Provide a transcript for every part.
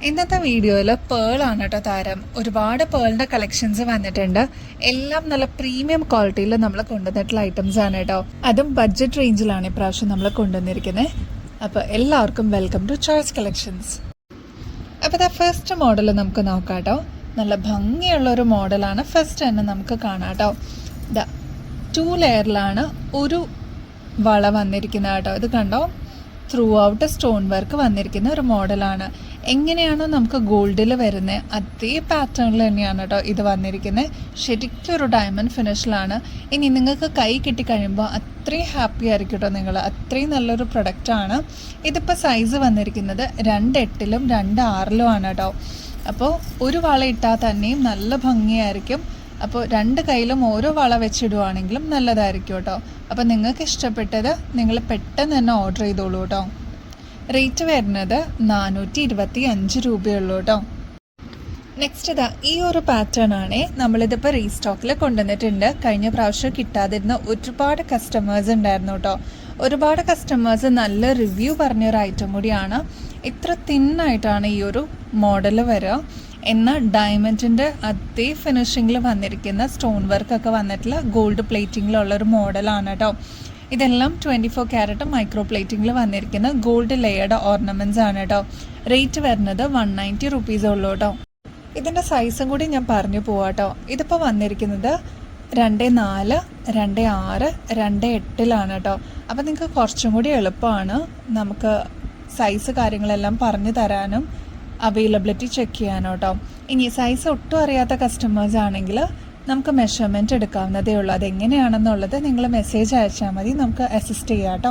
ഇന്നത്തെ വീഡിയോയിൽ പേളാണ് കേട്ടോ താരം. ഒരുപാട് പേളിൻ്റെ കളക്ഷൻസ് വന്നിട്ടുണ്ട്. എല്ലാം നല്ല പ്രീമിയം ക്വാളിറ്റിയിൽ നമ്മൾ കൊണ്ടുവന്നിട്ടുള്ള ഐറ്റംസ് ആണ് കേട്ടോ. അതും ബഡ്ജറ്റ് റേഞ്ചിലാണ് ഇപ്രാവശ്യം നമ്മൾ കൊണ്ടുവന്നിരിക്കുന്നത്. അപ്പോൾ എല്ലാവർക്കും വെൽക്കം ടു ചോയ്സ് കളക്ഷൻസ്. അപ്പോൾ ഇതാ ഫസ്റ്റ് മോഡൽ നമുക്ക് നോക്കാം കേട്ടോ. നല്ല ഭംഗിയുള്ളൊരു മോഡലാണ്. ഫസ്റ്റ് തന്നെ നമുക്ക് കാണാം കേട്ടോ. ഇതാ 2 ലെയറിലാണ് ഒരു വള വന്നിരിക്കുന്നത് കേട്ടോ. ഇത് കണ്ടോ, ത്രൂ ഔട്ട് സ്റ്റോൺ വർക്ക് വന്നിരിക്കുന്ന ഒരു മോഡലാണ്. എങ്ങനെയാണോ നമുക്ക് ഗോൾഡിൽ വരുന്നത് അതേ പാറ്റേണിൽ തന്നെയാണ് കേട്ടോ ഇത് വന്നിരിക്കുന്നത്. ശരിക്കും ഒരു ഡയമണ്ട് ഫിനിഷിലാണ്. ഇനി നിങ്ങൾക്ക് കൈ കിട്ടിക്കഴിയുമ്പോൾ അത്രയും ഹാപ്പി ആയിരിക്കും കേട്ടോ നിങ്ങൾ. അത്രയും നല്ലൊരു പ്രൊഡക്റ്റാണ്. ഇതിപ്പോൾ സൈസ് വന്നിരിക്കുന്നത് 2.8-ലും 2.6-ലും ആണ് കേട്ടോ. അപ്പോൾ ഒരു വള ഇട്ടാൽ തന്നെയും നല്ല ഭംഗിയായിരിക്കും. അപ്പോൾ 2 കൈയിലും ഓരോ വള വെച്ചിടുവാണെങ്കിലും നല്ലതായിരിക്കും കേട്ടോ. അപ്പോൾ നിങ്ങൾക്ക് ഇഷ്ടപ്പെട്ടത് നിങ്ങൾ പെട്ടെന്ന് തന്നെ ഓർഡർ ചെയ്തോളൂ കേട്ടോ. റേറ്റ് വരുന്നത് 425 രൂപയുള്ളൂ കേട്ടോ. നെക്സ്റ്റ് ഇതാ ഈ ഒരു പാറ്റേൺ ആണ്. നമ്മളിതിപ്പോൾ റീസ്റ്റോക്കിൽ കൊണ്ടുവന്നിട്ടുണ്ട്. കഴിഞ്ഞ പ്രാവശ്യം കിട്ടാതിരുന്ന ഒരുപാട് കസ്റ്റമേഴ്സ് ഉണ്ടായിരുന്നു കേട്ടോ. ഒരുപാട് കസ്റ്റമേഴ്സ് നല്ല റിവ്യൂ പറഞ്ഞൊരു ഐറ്റം കൂടിയാണ്. ഇത്ര തിന്നായിട്ടാണ് ഈ ഒരു മോഡൽ വരിക. എന്നാൽ ഡയമണ്ടിൻ്റെ അതേ ഫിനിഷിങ്ങിൽ വന്നിരിക്കുന്ന സ്റ്റോൺ വർക്കൊക്കെ വന്നിട്ടുള്ള ഗോൾഡ് പ്ലേറ്റിങ്ങിലുള്ളൊരു മോഡലാണ് കേട്ടോ. ഇതെല്ലാം 24 ക്യാരറ്റ് മൈക്രോ പ്ലേറ്റിങ്ങിൽ വന്നിരിക്കുന്ന ഗോൾഡ് ലെയർഡ് ഓർണമെൻറ്റ്സ് ആണ് കേട്ടോ. റേറ്റ് വരുന്നത് 190 റുപ്പീസേ ഉള്ളൂ കേട്ടോ. ഇതിൻ്റെ സൈസും കൂടി ഞാൻ പറഞ്ഞു പോവാം കേട്ടോ. ഇതിപ്പോൾ വന്നിരിക്കുന്നത് 2.4, 2.6, 2.8-ലാണ് കേട്ടോ. അപ്പോൾ നിങ്ങൾക്ക് കുറച്ചും കൂടി എളുപ്പമാണ് നമുക്ക് സൈസ് കാര്യങ്ങളെല്ലാം പറഞ്ഞു തരാനും അവൈലബിലിറ്റി ചെക്ക് ചെയ്യാനോ കേട്ടോ. ഇനി സൈസ് ഒട്ടും അറിയാത്ത കസ്റ്റമേഴ്സ് ആണെങ്കിൽ നമുക്ക് മെഷർമെൻറ്റ് എടുക്കാവുന്നതേ ഉള്ളൂ. അതെങ്ങനെയാണെന്നുള്ളത് നിങ്ങൾ മെസ്സേജ് അയച്ചാൽ മതി, നമുക്ക് അസിസ്റ്റ് ചെയ്യാം കേട്ടോ.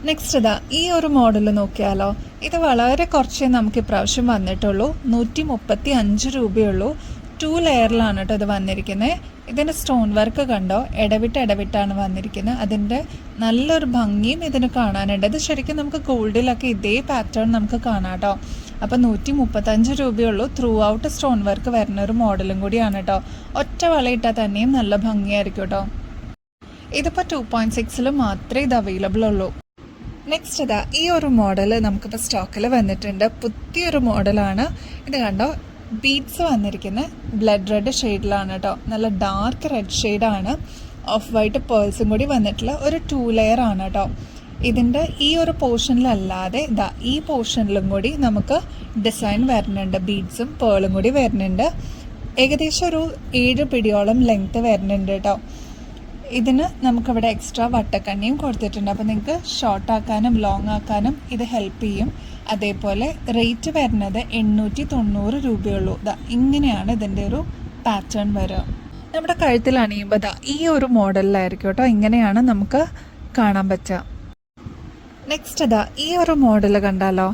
നെക്സ്റ്റ് ഇതാ ഈ ഒരു മോഡൽ നോക്കിയാലോ. ഇത് വളരെ കുറച്ചേ നമുക്ക് ഇപ്രാവശ്യം വന്നിട്ടുള്ളൂ. 135 രൂപയുള്ളൂ. 2 ലെയറിലാണ് കേട്ടോ ഇത് വന്നിരിക്കുന്നത്. ഇതിൻ്റെ സ്റ്റോൺ വർക്ക് കണ്ടോ, ഇടവിട്ടാണ് വന്നിരിക്കുന്നത്. അതിൻ്റെ നല്ലൊരു ഭംഗിയും ഇതിന് കാണാനുണ്ട്. ഇത് ശരിക്കും നമുക്ക് ഗോൾഡിലൊക്കെ ഇതേ പാറ്റേൺ നമുക്ക് കാണാം കേട്ടോ. അപ്പോൾ 135 രൂപയുള്ളൂ. ത്രൂ ഔട്ട് സ്റ്റോൺ വർക്ക് വരുന്ന ഒരു മോഡലും കൂടിയാണ് കേട്ടോ. ഒറ്റ വളയിട്ടാൽ തന്നെയും നല്ല ഭംഗിയായിരിക്കും കേട്ടോ. ഇതിപ്പോൾ 2.6-ൽ മാത്രമേ ഇത് അവൈലബിൾ ഉള്ളൂ. നെക്സ്റ്റ് ഇതാ ഈ ഒരു മോഡൽ നമുക്കിപ്പോൾ സ്റ്റോക്കിൽ വന്നിട്ടുണ്ട്. പുതിയൊരു മോഡലാണ്. ഇത് കണ്ടോ, ബീഡ്സ് വന്നിരിക്കുന്ന ബ്ലഡ് റെഡ് ഷെയ്ഡിലാണ് കേട്ടോ. നല്ല ഡാർക്ക് റെഡ് ഷെയ്ഡാണ്. ഓഫ് വൈറ്റ് പേൾസും കൂടി വന്നിട്ടുള്ള ഒരു 2 ലെയർ ആണ് കേട്ടോ. ഇതിൻ്റെ ഈ ഒരു പോർഷനിലല്ലാതെ ഇതാ ഈ പോർഷനിലും കൂടി നമുക്ക് ഡിസൈൻ വരുന്നുണ്ട്. ബീഡ്സും പേളും കൂടി വരുന്നുണ്ട്. ഏകദേശം ഒരു 7 പിടിയോളം ലെങ്ത്ത് വരുന്നുണ്ട് കേട്ടോ. ഇതിന് നമുക്കിവിടെ എക്സ്ട്രാ വട്ടക്കണ്ണിയും കൊടുത്തിട്ടുണ്ട്. അപ്പോൾ നിങ്ങൾക്ക് ഷോർട്ട് ആക്കാനും ലോങ് ആക്കാനും ഇത് ഹെൽപ്പ് ചെയ്യും. അതേപോലെ റേറ്റ് വരുന്നത് 890 രൂപയുള്ളൂ. ഇങ്ങനെയാണ് ഇതിൻ്റെ ഒരു പാറ്റേൺ വരിക. നമ്മുടെ കഴുത്തിൽ അണിയുമ്പോൾ ഈ ഒരു മോഡലിലായിരിക്കും കേട്ടോ. ഇങ്ങനെയാണ് നമുക്ക് കാണാൻ പറ്റുക. നെക്സ്റ്റ് ഈ ഒരു മോഡൽ കണ്ടാലോ.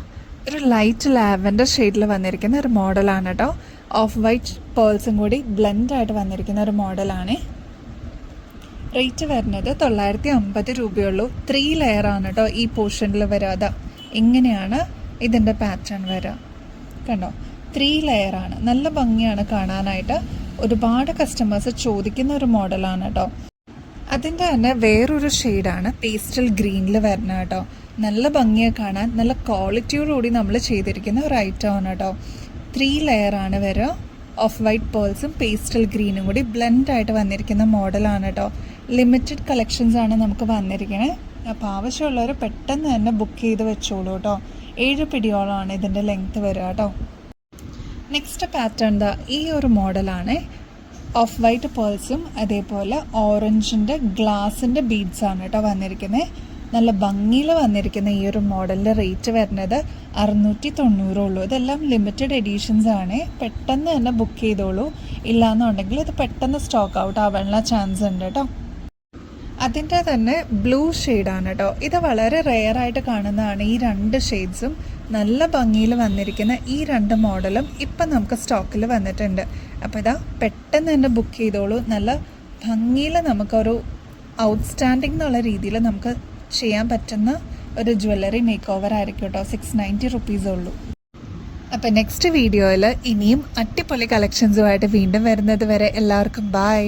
ഒരു ലൈറ്റ് ലാവൻഡർ ഷെയ്ഡിൽ വന്നിരിക്കുന്ന ഒരു മോഡലാണ് കേട്ടോ. ഓഫ് വൈറ്റ് പേൾസും കൂടി ബ്ലെൻഡായിട്ട് വന്നിരിക്കുന്ന ഒരു മോഡലാണ്. റേറ്റ് വരുന്നത് 950 രൂപയുള്ളൂ. 3 ലെയറാണ് കേട്ടോ ഈ പോർഷനിൽ വരാതെ. ഇങ്ങനെയാണ് ഇതിൻ്റെ പാറ്റേൺ വരിക. കണ്ടോ, 3 ലെയറാണ്. നല്ല ഭംഗിയാണ് കാണാനായിട്ട്. ഒരുപാട് കസ്റ്റമേഴ്സ് ചോദിക്കുന്ന ഒരു മോഡലാണ് കേട്ടോ. അതിൻ്റെ തന്നെ വേറൊരു ഷെയ്ഡാണ് പേസ്റ്റൽ ഗ്രീനിൽ വരുന്നത് കേട്ടോ. നല്ല ഭംഗിയെ കാണാൻ, നല്ല ക്വാളിറ്റിയോടുകൂടി നമ്മൾ ചെയ്തിരിക്കുന്ന ഒരു ഐറ്റമാണ് കേട്ടോ. 3 ലെയറാണ് വരിക. ഓഫ് വൈറ്റ് പേൾസും പേസ്റ്റൽ ഗ്രീനും കൂടി ബ്ലെൻഡായിട്ട് വന്നിരിക്കുന്ന മോഡലാണ് കേട്ടോ. ലിമിറ്റഡ് കളക്ഷൻസ് ആണ് നമുക്ക് വന്നിരിക്കുന്നത്. അപ്പോൾ ആവശ്യമുള്ളവർ പെട്ടെന്ന് തന്നെ ബുക്ക് ചെയ്ത് വെച്ചോളൂ കേട്ടോ. 7 പിടിയോളമാണ് ഇതിൻ്റെ ലെങ്ത്ത് വരിക കേട്ടോ. നെക്സ്റ്റ് പാറ്റേൺ ഈ ഒരു മോഡലാണ്. ഓഫ് വൈറ്റ് പേൾസും അതേപോലെ ഓറഞ്ചിൻ്റെ ഗ്ലാസിൻ്റെ ബീഡ്സാണ് കേട്ടോ വന്നിരിക്കുന്നത്. നല്ല ഭംഗിയിൽ വന്നിരിക്കുന്ന ഈ ഒരു മോഡലിൻ്റെ റേറ്റ് വരുന്നത് 690 ഉള്ളൂ. ഇതെല്ലാം ലിമിറ്റഡ് എഡീഷൻസ് ആണ്. പെട്ടെന്ന് തന്നെ ബുക്ക് ചെയ്തോളൂ. ഇല്ലയെന്നുണ്ടെങ്കിൽ ഇത് പെട്ടെന്ന് സ്റ്റോക്ക് ഔട്ട് ആവാനുള്ള ചാൻസ് ഉണ്ട് കേട്ടോ. അതിൻ്റെ തന്നെ ബ്ലൂ ഷെയ്ഡാണ് കേട്ടോ. ഇത് വളരെ റെയറായിട്ട് കാണുന്നതാണ്. ഈ 2 ഷെയ്ഡ്സും നല്ല ഭംഗിയിൽ വന്നിരിക്കുന്ന ഈ 2 മോഡലും ഇപ്പം നമുക്ക് സ്റ്റോക്കിൽ വന്നിട്ടുണ്ട്. അപ്പോൾ ഇതാ പെട്ടെന്ന് തന്നെ ബുക്ക് ചെയ്തോളൂ. നല്ല ഭംഗിയിൽ നമുക്കൊരു ഔട്ട്സ്റ്റാൻഡിങ് എന്നുള്ള രീതിയിൽ നമുക്ക് ചെയ്യാൻ പറ്റുന്ന ഒരു ജ്വല്ലറി മേക്ക് ഓവർ ആയിരിക്കും കേട്ടോ. 690 റുപ്പീസേ ഉള്ളൂ. അപ്പോൾ നെക്സ്റ്റ് വീഡിയോയിൽ ഇനിയും അടിപൊളി കളക്ഷൻസുമായിട്ട് വീണ്ടും വരുന്നത് വരെ എല്ലാവർക്കും ബൈ.